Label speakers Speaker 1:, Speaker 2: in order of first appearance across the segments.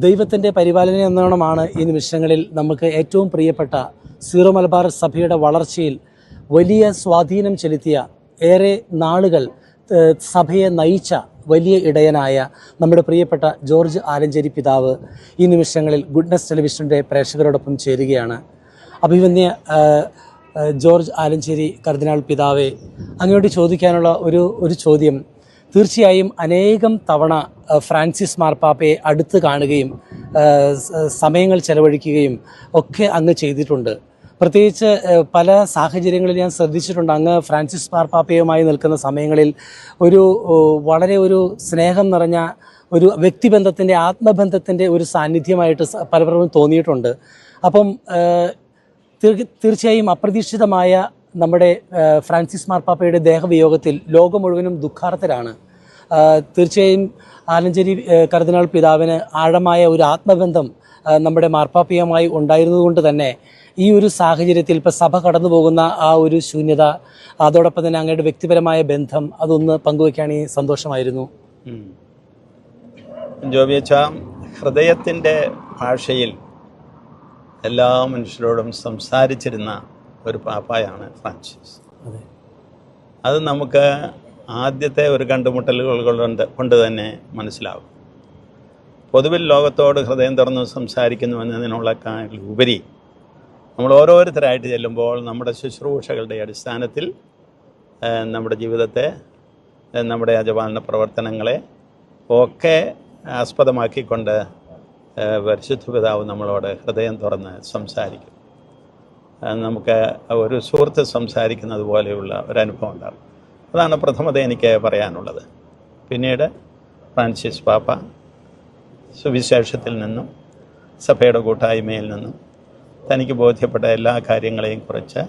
Speaker 1: ദൈവത്തിൻ്റെ പരിപാലന എന്നോണമാണ് ഈ നിമിഷങ്ങളിൽ നമുക്ക് ഏറ്റവും പ്രിയപ്പെട്ട സീറോ മലബാർ സഭയുടെ വളർച്ചയിൽ വലിയ സ്വാധീനം ചെലുത്തിയ, ഏറെ നാളുകൾ സഭയെ നയിച്ച വലിയ ഇടയനായ നമ്മുടെ പ്രിയപ്പെട്ട ജോർജ് ആലഞ്ചേരി പിതാവ് ഈ നിമിഷങ്ങളിൽ ഗുഡ്നസ് ടെലിവിഷൻ്റെ പ്രേക്ഷകരോടൊപ്പം ചേരുകയാണ്. അഭിമന്യ ജോർജ് ആലഞ്ചേരി കർദിനാൾ പിതാവെ, അങ്ങോട്ട് ചോദിക്കാനുള്ള ഒരു ചോദ്യം, തീർച്ചയായും അനേകം തവണ ഫ്രാൻസിസ് മാർപ്പാപ്പയെ അടുത്ത് കാണുകയും സമയങ്ങൾ ചെലവഴിക്കുകയും ഒക്കെ അങ്ങ് ചെയ്തിട്ടുണ്ട്. പ്രത്യേകിച്ച് പല സാഹചര്യങ്ങളിൽ ഞാൻ ശ്രദ്ധിച്ചിട്ടുണ്ട്, അങ്ങ് ഫ്രാൻസിസ് മാർപ്പാപ്പയുമായി നിൽക്കുന്ന സമയങ്ങളിൽ വളരെ ഒരു സ്നേഹം നിറഞ്ഞ ഒരു വ്യക്തിബന്ധത്തിൻ്റെ, ആത്മബന്ധത്തിൻ്റെ ഒരു സാന്നിധ്യമായിട്ട് പലപ്പോഴും തോന്നിയിട്ടുണ്ട്. അപ്പം തീർച്ചയായും അപ്രതീക്ഷിതമായ നമ്മുടെ ഫ്രാൻസിസ് മാർപ്പാപ്പയുടെ ദേഹവിയോഗത്തിൽ ലോകം മുഴുവനും ദുഃഖാർത്തരാണ്. തീർച്ചയായും ആലഞ്ചേരി കർദിനാൾ പിതാവിന് ആഴമായ ഒരു ആത്മബന്ധം നമ്മുടെ മാർപ്പാപ്പയുമായി ഉണ്ടായിരുന്നതുകൊണ്ട് തന്നെ ഈ ഒരു സാഹചര്യത്തിൽ ഇപ്പോൾ സഭ കടന്നു പോകുന്ന ആ ഒരു ശൂന്യത, അതോടൊപ്പം തന്നെ അങ്ങയുടെ വ്യക്തിപരമായ ബന്ധം, അതൊന്ന് പങ്കുവയ്ക്കുകയാണെങ്കിൽ സന്തോഷമായിരുന്നു.
Speaker 2: ജോബിയച്ച, ഹൃദയത്തിൻ്റെ ഭാഷയിൽ എല്ലാ മനുഷ്യരോടും സംസാരിച്ചിരുന്ന ഒരു പാപ്പായാണ് ഫ്രാൻസിസ്. അത് നമുക്ക് ആദ്യത്തെ ഒരു കണ്ടുമുട്ടലുകൾ കൊണ്ട് തന്നെ മനസ്സിലാവും. പൊതുവിൽ ലോകത്തോട് ഹൃദയം തുറന്ന് സംസാരിക്കുന്നു എന്നതിനുള്ള ഉപരി നമ്മൾ ഓരോരുത്തരായിട്ട് ചെല്ലുമ്പോൾ നമ്മുടെ ശുശ്രൂഷകളുടെ അടിസ്ഥാനത്തിൽ നമ്മുടെ ജീവിതത്തെ, നമ്മുടെ യജമാന പ്രവർത്തനങ്ങളെ ഒക്കെ ആസ്പദമാക്കിക്കൊണ്ട് പരിശുദ്ധ പിതാവ് നമ്മളോട് ഹൃദയം തുറന്ന് സംസാരിക്കും. നമുക്ക് ഒരു സുഹൃത്ത് സംസാരിക്കുന്നത് പോലെയുള്ള ഒരനുഭവം ഉണ്ടാകും. അതാണ് പ്രഥമത എനിക്ക് പറയാനുള്ളത്. പിന്നീട് ഫ്രാൻസിസ് പാപ്പ സുവിശേഷത്തിൽ നിന്നും സഭയുടെ കൂട്ടായ്മയിൽ നിന്നും തനിക്ക് ബോധ്യപ്പെട്ട എല്ലാ കാര്യങ്ങളെയും കുറിച്ച്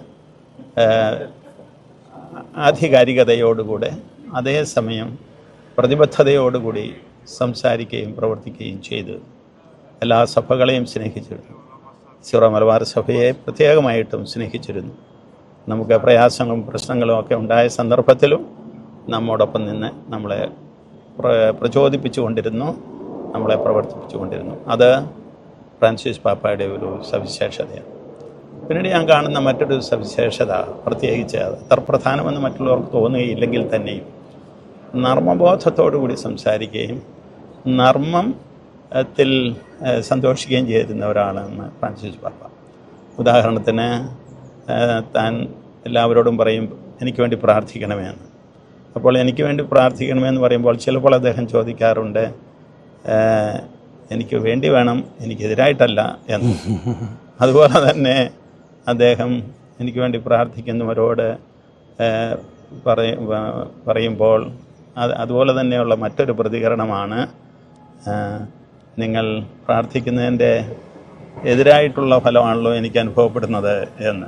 Speaker 2: ആധികാരികതയോടുകൂടെ അതേസമയം പ്രതിബദ്ധതയോടുകൂടി സംസാരിക്കുകയും പ്രവർത്തിക്കുകയും ചെയ്തു. എല്ലാ സഭകളെയും സ്നേഹിച്ചിരുന്നു. സീറോ മലബാർ സഭയെ പ്രത്യേകമായിട്ടും സ്നേഹിച്ചിരുന്നു. നമുക്ക് പ്രയാസങ്ങളും പ്രശ്നങ്ങളും ഒക്കെ ഉണ്ടായ സന്ദർഭത്തിലും നമ്മോടൊപ്പം നിന്ന് നമ്മളെ പ്രചോദിപ്പിച്ചു കൊണ്ടിരുന്നു, നമ്മളെ പ്രവർത്തിപ്പിച്ചു കൊണ്ടിരുന്നു. അത് ഫ്രാൻസിസ് പാപ്പയുടെ ഒരു സവിശേഷതയാണ്. പിന്നീട് ഞാൻ കാണുന്ന മറ്റൊരു സവിശേഷത, പ്രത്യേകിച്ച് അത് അത്ര പ്രധാനമെന്ന് മറ്റുള്ളവർക്ക് തോന്നുകയില്ലെങ്കിൽ തന്നെയും, നർമ്മബോധത്തോടുകൂടി സംസാരിക്കുകയും നർമ്മത്തിൽ സന്തോഷിക്കുകയും ചെയ്തിരുന്ന ഒരാളാണ് ഫ്രാൻസിസ് പാപ്പ. ഉദാഹരണത്തിന് താൻ എല്ലാവരോടും പറയും, എനിക്ക് വേണ്ടി പ്രാർത്ഥിക്കണമെന്ന്. അപ്പോൾ എനിക്ക് വേണ്ടി പ്രാർത്ഥിക്കണമെന്ന് പറയുമ്പോൾ ചിലപ്പോൾ അദ്ദേഹം ചോദിക്കാറുണ്ട്, എനിക്ക് വേണ്ടി വേണം, എനിക്കെതിരായിട്ടല്ല എന്ന്. അതുപോലെ തന്നെ അദ്ദേഹം എനിക്ക് വേണ്ടി പ്രാർത്ഥിക്കുന്നവരോട് പറയുമ്പോൾ അതുപോലെ തന്നെയുള്ള മറ്റൊരു പ്രതികരണമാണ്, നിങ്ങൾ പ്രാർത്ഥിക്കുന്നതിൻ്റെ എതിരായിട്ടുള്ള ഫലമാണല്ലോ എനിക്ക് അനുഭവപ്പെടുന്നത് എന്ന്.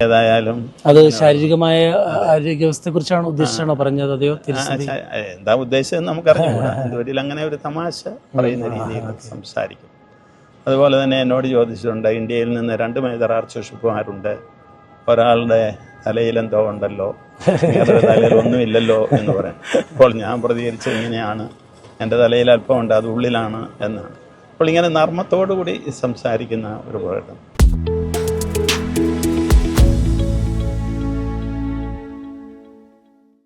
Speaker 2: ഏതായാലും
Speaker 1: അത് ശാരീരികമായ ആരോഗ്യാവസ്ഥയെ കുറിച്ചാണ് ഉദ്ദേശിച്ചാണോ പറഞ്ഞത്? അതെയോ
Speaker 2: എന്താ ഉദ്ദേശിച്ചതെന്ന് നമുക്കറിഞ്ഞൂടാ. ഇതുവരിൽ അങ്ങനെ ഒരു തമാശ പറയുന്ന രീതിയിൽ സംസാരിക്കും. അതുപോലെ തന്നെ എന്നോട് ചോദിച്ചിട്ടുണ്ട്, ഇന്ത്യയിൽ നിന്ന് 2 മേജർ ആർച്ച് ബിഷപ്പുമാരുണ്ട്, ഒരാളുടെ തലയിലെന്തോ ഉണ്ടല്ലോ, തലയിൽ ഒന്നുമില്ലല്ലോ എന്ന് പറയും. അപ്പോൾ ഞാൻ പ്രതികരിച്ചത് ഇങ്ങനെയാണ്, എൻ്റെ തലയിൽ അല്പമുണ്ട്, അത് ഉള്ളിലാണ് എന്നാണ്. അപ്പോൾ ഇങ്ങനെ നർമ്മത്തോടു കൂടി സംസാരിക്കുന്ന ഒരു പ്രകടനം.